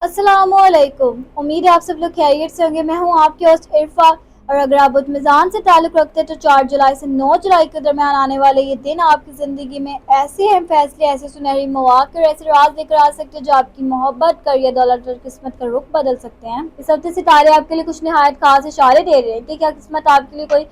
अस्सलाम वालेकुम। उम्मीद है आप सब लोग खैरियत से होंगे। मैं हूं आपके होस्ट इरफा। और अगर आप बुद्ध से ताल्लुक़ रखते हैं तो 4 जुलाई से 9 जुलाई के दरमियान आने वाले ये दिन आपकी ज़िंदगी में ऐसे अहम फैसले, ऐसे सुनहरी मौक़े और ऐसे राज लेकर आ सकते हैं जो आपकी मोहब्बत, करियर, दौलत और किस्मत का रुख बदल सकते हैं। इस हफ्ते सितारे आपके लिए कुछ निहायत खास इशारे दे रहे हैं कि क्या किस्मत आपके लिए कोई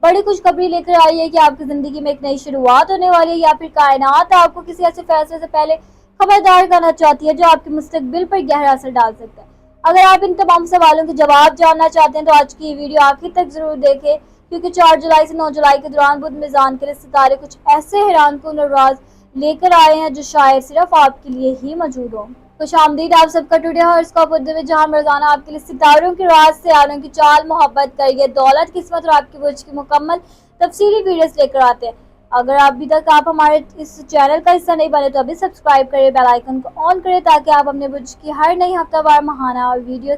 बड़ी खुशखबरी लेकर आई है कि आपकी ज़िंदगी में एक नई शुरुआत होने वाली है, या फिर कायनात आपको किसी ऐसे फैसले से पहले खबरदार करना चाहती है जो आपके मुस्तकबिल पर गहरा असर डाल सकता है। अगर आप इन तमाम सवालों के जवाब जानना चाहते हैं तो आज की ये वीडियो आखिर तक जरूर देखें, क्योंकि 4 जुलाई से 9 जुलाई के दौरान बुध मिजान के लिए सितारे कुछ ऐसे हैरानकुन और राज लेकर आए हैं जो शायद सिर्फ आपके लिए ही मौजूद हो। खुश आमदीद आप सबका टुडे हॉरोस्कोप उर्दू में, जहां रोजाना आपके लिए सितारों के राज से आलों की चाल, मोहब्बत, करियर, दौलत, किस्मत और आपकी बुर्ज की मुकम्मल तफसीली वीडियोस लेकर आते हैं। अगर अभी तक आप हमारे इस चैनल का हिस्सा नहीं बने तो अभी सब्सक्राइब करें, बेल आइकन को ऑन करें ताकि आप अपने बुर्ज की हर नई हफ्तावार, माहाना और वीडियो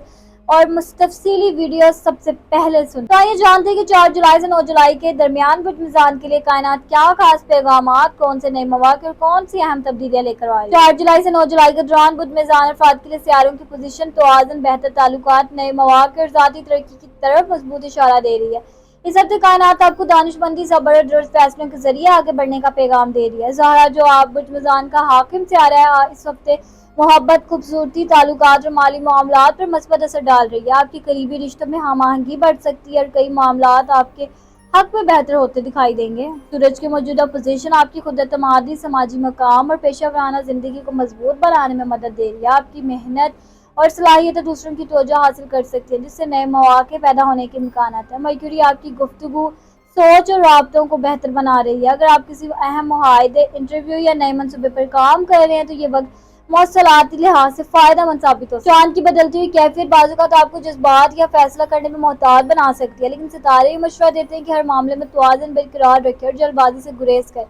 और तफसीली वीडियो सबसे पहले सुन। तो आइए जानते हैं कि 4 जुलाई से 9 जुलाई के दरमियान बुध मिजान के लिए कायनात क्या खास पैगामात, कौन से नए मौके और कौन सी अहम तब्दीलियां लेकर आए। 4 जुलाई से 9 जुलाई के दौरान बुध मिजान अफराद के लिए सियारों की पोजीशन तवाज़ुन, बेहतर ताल्लुकात, नए मौके और ज़ाती तरक्की की तरफ मजबूत इशारा दे रही है। इस हफ्ते कायनात आपको दानिशमंदी, सब्र और दुरुस्त फैसलों के जरिए आगे बढ़ने का पैगाम दे रही है। ज़हरा, जो आप बुध मिजान का हाकिम सियारा है, इस हफ्ते मोहब्बत, खूबसूरती, ताल्लुकात और माली मामलात पर मस्बत असर डाल रही है। आपकी करीबी रिश्तों में हम आहंगी बढ़ सकती है और कई मामलात आपके हक में बेहतर होते दिखाई देंगे। सूरज की मौजूदा पोजीशन आपकी खुद-एतमादी, समाजी मकाम और पेशा वराना जिंदगी को मजबूत बनाने में मदद दे रही है। आपकी मेहनत और सलाहियतें दूसरों की तवज्जो हासिल कर सकती है, जिससे नए मौके पैदा होने के इम्कान हैं। मरक्यूरी आपकी गुफ्तगू, सोच और राब्तों को बेहतर बना रही है। अगर आप किसी अहम मुआहदे, इंटरव्यू या नए मनसूबे पर काम कर रहे हैं तो ये वक्त मौसलाती लिहाज से फायदेमंद साबित हो सकता है। चांद की बदलती हुई कैफियत बाजू का तो आपको जज्बात या फैसला करने में मोहतात बना सकती है, लेकिन सितारे ये मशवरा देते हैं कि हर मामले में तवाज़ुन बरकरार रखें और जल्दबाजी से गुरेज करें।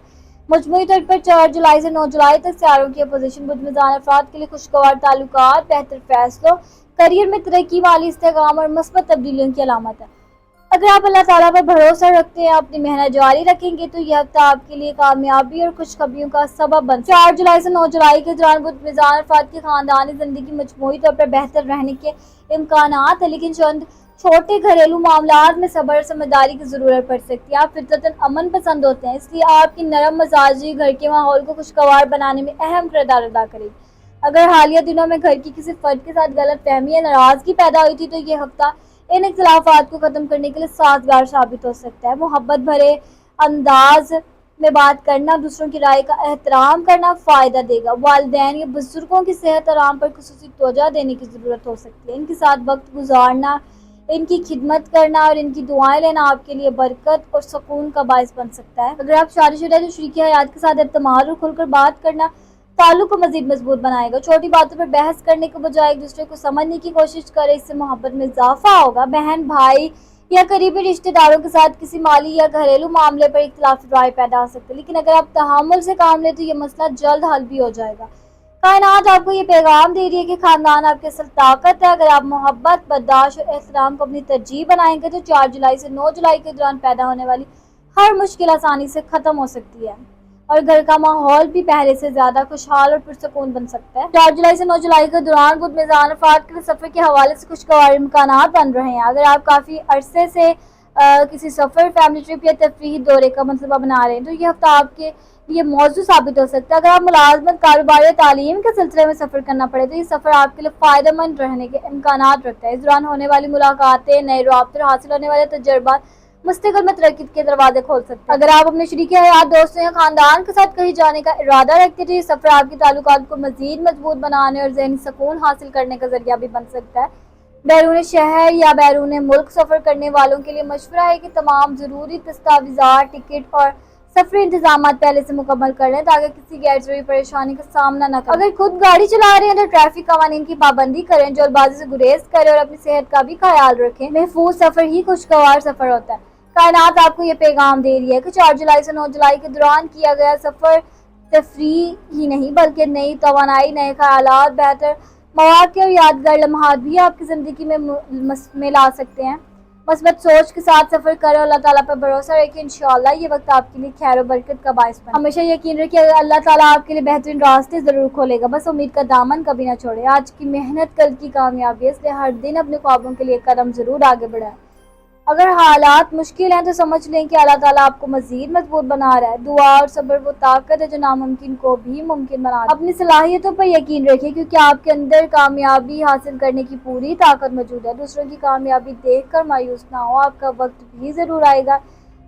मजमूई तौर पर 4 जुलाई से 9 जुलाई तक सियारों की पोजीशन बुध मिजान अफराद के लिए खुशगवार ताल्लुकात, बेहतर फैसलों, करियर में तरक्की, माली इस्तेकाम और मस्बत तब्दीलियों की अलामत है। अगर आप अल्लाह ताला पर भरोसा रखते हैं, अपनी मेहनत जारी रखेंगे तो यह हफ्ता आपके लिए कामयाबी और खुशखबरियों का सबब बन सकता है। 4 जुलाई से 9 जुलाई के दौरान बुध मिजान अफराद की खानदानी जिंदगी मजमूई तौर पर बेहतर रहने के इम्कानात है, लेकिन चंद छोटे घरेलू मामलात में सब्र और समझदारी की जरूरत पड़ सकती है। आप फितरतन अमन पसंद होते हैं, इसलिए आपकी नरम मिजाजी घर के माहौल को खुशगवार बनाने में अहम किरदार अदा करेगी। अगर हालिया दिनों में घर की किसी फर्द के साथ गलत फहमी या नाराजगी पैदा हुई थी तो ये हफ्ता इन इख्तिलाफात को खत्म करने के लिए साजगार साबित हो सकता है। मोहब्बत भरे अंदाज में बात करना, दूसरों की राय का एहतराम करना फायदा देगा। वालिदैन या बुजुर्गों की सेहत आराम पर खुसूसी तवज्जो देने की जरूरत हो सकती है। इनके साथ वक्त गुजारना, इनकी खिदमत करना और इनकी दुआएं लेना आपके लिए बरकत और सुकून का बायस बन सकता है। अगर आप शादीशुदा हैं तो शरीके हयात के साथ इत्तेमाद और खुलकर बात करना ताल्लुक को मजीद मजबूत बनाएगा। छोटी बातों पर बहस करने के बजाय एक दूसरे को समझने की कोशिश करें, इससे मोहब्बत में इजाफा होगा। बहन, भाई या करीबी रिश्तेदारों के साथ किसी माली या घरेलू मामले पर इख्तिलाफी राय पैदा हो सकती है, लेकिन अगर आप तहामुल से काम लें तो ये मसला जल्द हल भी हो जाएगा। कायनात आपको ये पैगाम दे रही है कि खानदान आपकी असल ताकत है। अगर आप मोहब्बत, बर्दाश्त और एहतराम को अपनी तरजीह बनाएंगे तो 4 जुलाई से 9 जुलाई के दौरान पैदा होने वाली हर मुश्किल आसानी से खत्म हो सकती है और घर का माहौल भी पहले से ज्यादा खुशहाल और पुरसकून बन सकता है। 4 जुलाई से 9 जुलाई के दौरान बुध मिजान अफराद के लिए सफर के हवाले से खुशगवार इम्कानात बन रहे हैं। अगर आप काफी अरसे से किसी सफर, फैमिली ट्रिप या तफरीही दौरे का मनसूबा बना रहे हैं तो ये हफ्ता आपके लिए मौजूद साबित हो सकता है। अगर आप मुलाजमत, कारोबार या तालीम के सिलसिले में सफर करना पड़े तो ये सफर आपके लिए फायदेमंद रहने के इम्कानात रखता है। इस दौरान होने वाली मुलाकातें, नए राब्ते, हासिल होने वाले तजुर्बा मुस्तकिल में तरक्की के दरवाजे खोल सकते हैं। अगर आप अपने शरीके हयात, दोस्तों या खानदान के साथ कहीं जाने का इरादा रखते हैं तो ये सफर आपके ताल्लुकात को मजीद मजबूत बनाने और ज़हनी सुकून हासिल करने का जरिया भी बन सकता है। बैरून शहर या बैरून मुल्क सफर करने वालों के लिए मशवरा है कि तमाम जरूरी दस्तावेजात, टिकट और सफरी इंतजाम पहले से मुकम्मल कर लें ताकि किसी गैर जरूरी परेशानी का सामना न करें। अगर खुद गाड़ी चला रहे हैं तो ट्रैफिक कवानीन की पाबंदी करें, जल्दबाजी से गुरेज करें और अपनी सेहत का भी ख्याल रखें। महफूज सफर ही खुशगवार सफर होता है। कायनात आपको ये पैगाम दे रही है कि 4 जुलाई से 9 जुलाई के दौरान किया गया सफर तफरीह ही नहीं बल्कि नई तवानाई, नए ख्यालात, बेहतर मौके और यादगार लम्हात भी आपकी जिंदगी में ला सकते हैं। مثبत सोच के साथ सफ़र करें, अल्लाह ताला पर भरोसा रखें, इंशाअल्लाह ये वक्त आपके लिए खैर और बरकत का बाइस बने। हमेशा यकीन रखिए अल्लाह ताला आपके लिए बेहतरीन रास्ते ज़रूर खोलेगा, बस उम्मीद का दामन कभी ना छोड़े। आज की मेहनत कल की कामयाबी है, इसलिए हर दिन अपने ख्वाबों के लिए एक कदम ज़रूर आगे बढ़ाएं। अगर हालात मुश्किल हैं तो समझ लें कि अल्लाह ताला आपको मज़ीद मजबूत बना रहा है। दुआ और सब्र वो ताकत है जो नामुमकिन को भी मुमकिन बना देती है। अपनी सलाहियतों पर यकीन रखिए क्योंकि आपके अंदर कामयाबी हासिल करने की पूरी ताकत मौजूद है। दूसरों की कामयाबी देखकर मायूस ना हो, आपका वक्त भी ज़रूर आएगा।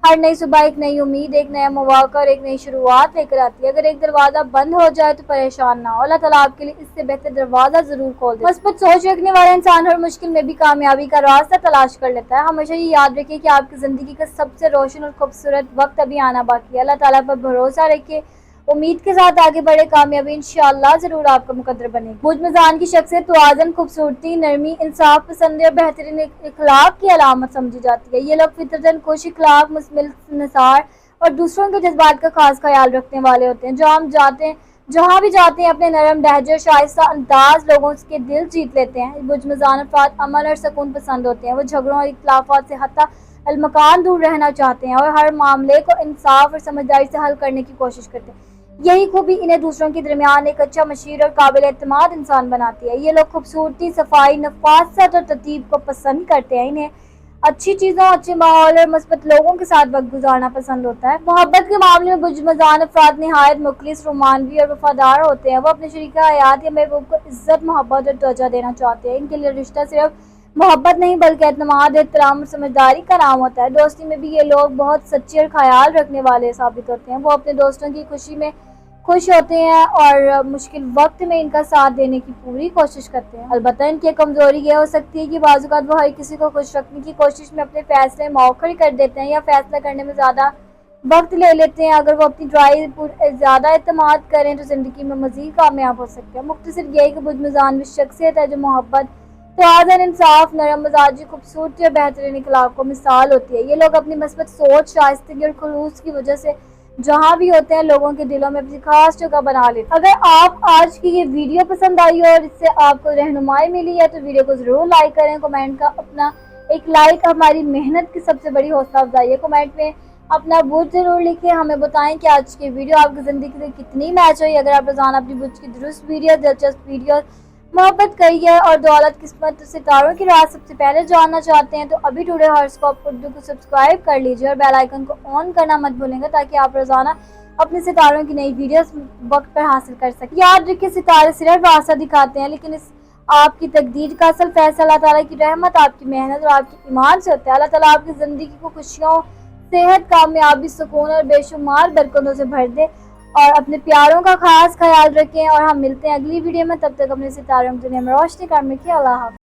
हर नई सुबह एक नई उम्मीद, एक नया मौका और एक नई शुरुआत लेकर आती है। अगर एक दरवाज़ा बंद हो जाए तो परेशान ना हो, अल्लाह ताला आपके लिए इससे बेहतर दरवाज़ा ज़रूर खोल देता है। मस्बत सोच रखने वाला इंसान हर मुश्किल में भी कामयाबी का रास्ता तलाश कर लेता है। हमेशा ये याद रखिए कि आपकी ज़िंदगी का सबसे रोशन और खूबसूरत वक्त अभी आना बाकी है। अल्लाह ताला पर भरोसा रखिए, उम्मीद के साथ आगे बढ़े, कामयाबी इंशाअल्लाह ज़रूर आपका मुकद्दर बनेगी। बुर्ज मिज़ान की शख्सियत तवाज़ुन, खूबसूरती, नरमी, इंसाफ पसंदी और बेहतरीन इखलाक की अलामत समझी जाती है। ये लोग फितरतन खुश इखलाक, मुस्लिम निसार और दूसरों के जज्बात का खास ख्याल रखने वाले होते हैं। जहाँ भी जाते हैं अपने नरम लहजे और शाइस्ता अंदाज लोगों के दिल जीत लेते हैं। बुर्ज मिज़ान अफराद अमन और सुकून पसंद होते हैं। वो झगड़ों और इख्तिलाफात से हत्ता अलमकान दूर रहना चाहते हैं और हर मामले को इंसाफ और समझदारी से हल करने की कोशिश करते हैं। यही खूबी इन्हें दूसरों के दरमियान एक अच्छा, मशीर और काबिल एतमाद इंसान बनाती है। ये लोग खूबसूरती, सफाई, नफासत और तरतीब को पसंद करते हैं। इन्हें अच्छी चीज़ों, अच्छे माहौल और मस्बत लोगों के साथ वक्त गुजारना पसंद होता है। मोहब्बत के मामले में बुर्ज मिज़ान अफराद निहायत मुखलिस, रोमानवी और वफादार होते हैं। वो अपने शरीका हयात या महबूब को इज्जत, मोहब्बत और तवज्जो देना चाहते हैं। इनके लिए रिश्ता सिर्फ मोहब्बत नहीं बल्कि एतमाद, एहतराम और समझदारी का नाम होता है। दोस्ती में भी ये लोग बहुत सच्चे और ख्याल रखने वाले साबित होते हैं। वो अपने दोस्तों की खुशी में खुश होते हैं और मुश्किल वक्त में इनका साथ देने की पूरी कोशिश करते हैं। अलबत्ता इनकी कमजोरी ये हो सकती है कि बाज़ औक़ात वो हर किसी को खुश रखने की कोशिश में अपने फैसले मौखर कर देते हैं या फैसला करने में ज़्यादा वक्त ले लेते हैं। अगर वो अपनी ड्राइव ज़्यादा एतमाद करें तो ज़िंदगी में मज़ीद कामयाब हो सकते हैं। मुख्तसर यही कि बुर्ज मिज़ान में शख्सियत है जो मोहब्बत, तवाज़ुन, इंसाफ, नरम मिजाजी, खूबसूरती और बेहतरीन इखलाक को मिसाल होती है। ये लोग अपनी मस्बत सोच, शाइस्तगी और खुलूस की वजह से जहाँ भी होते हैं लोगों के दिलों में अपनी खास जगह बना लेते हैं। अगर आप आज की ये वीडियो पसंद आई हो और इससे आपको रहनुमाई मिली है तो वीडियो को ज़रूर लाइक करें। कमेंट का अपना एक लाइक हमारी मेहनत की सबसे बड़ी हौसला अफजाई है। कमेंट में अपना बुर्ज ज़रूर लिखें, हमें बताएं कि आज की वीडियो आपकी ज़िंदगी से कितनी मैच हुई। अगर आप रोज़ाना अपनी बुर्ज की दुरुस्त वीडियो, दिलचस्प वीडियो, मोहब्बत, करियर और दौलत, किस्मत, सितारों की राह सबसे पहले जानना चाहते हैं तो अभी टुडे हॉरोस्कोप उर्दू को सब्सक्राइब कर लीजिए और बेल आइकन को ऑन करना मत भूलेंगे ताकि आप रोजाना अपने सितारों की नई वीडियोस वक्त पर हासिल कर सकें। याद रखिए सितारे सिर्फ रास्ता दिखाते हैं लेकिन इस आपकी तकदीर का असल फैसला अल्लाह ताला की रहमत, आपकी मेहनत और आपकी ईमान से होता है। अल्लाह ताला आपकी ज़िंदगी को खुशियों, सेहत, कामयाबी, सुकून और बेशुमार बरकतों से भर दे और अपने प्यारों का खास ख्याल रखें। और हम मिलते हैं अगली वीडियो में, तब तक अपने सितारों की दुनिया में रोशनी कायम रखिए। अल्लाह हाफ़िज़।